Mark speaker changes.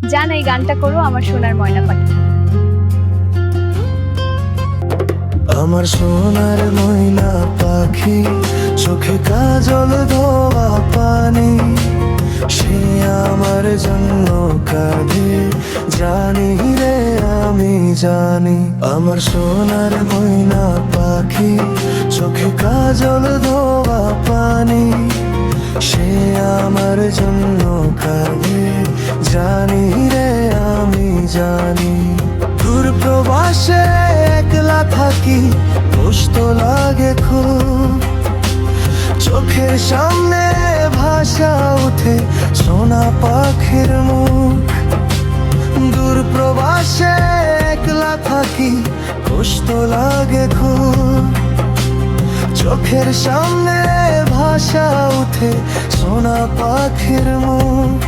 Speaker 1: জান এই গানটা করো আমার সোনার ময়না পাখি।
Speaker 2: আমার সোনার ময়না পাখি, চোখে কাজল ধোয়া পানি, সে আমার জন্য কাঁদে জানি রে আমি জানি। আমার সোনার ময়না পাখি, চোখে কাজল ধোয়া পানি, সে আমার জন্য কাঁদে জানি রে আমি জানি। দূর প্রবাসে একলা থাকি, কষ্ট লাগে খুব, চোখের সামনে ভাষা উঠে সোনা পাখির মুখ। দূর প্রবাসে একলা থাকি, কষ্ট লাগে খুব, চোখের সামনে ভাষা উঠে সোনা পাখির মুখ।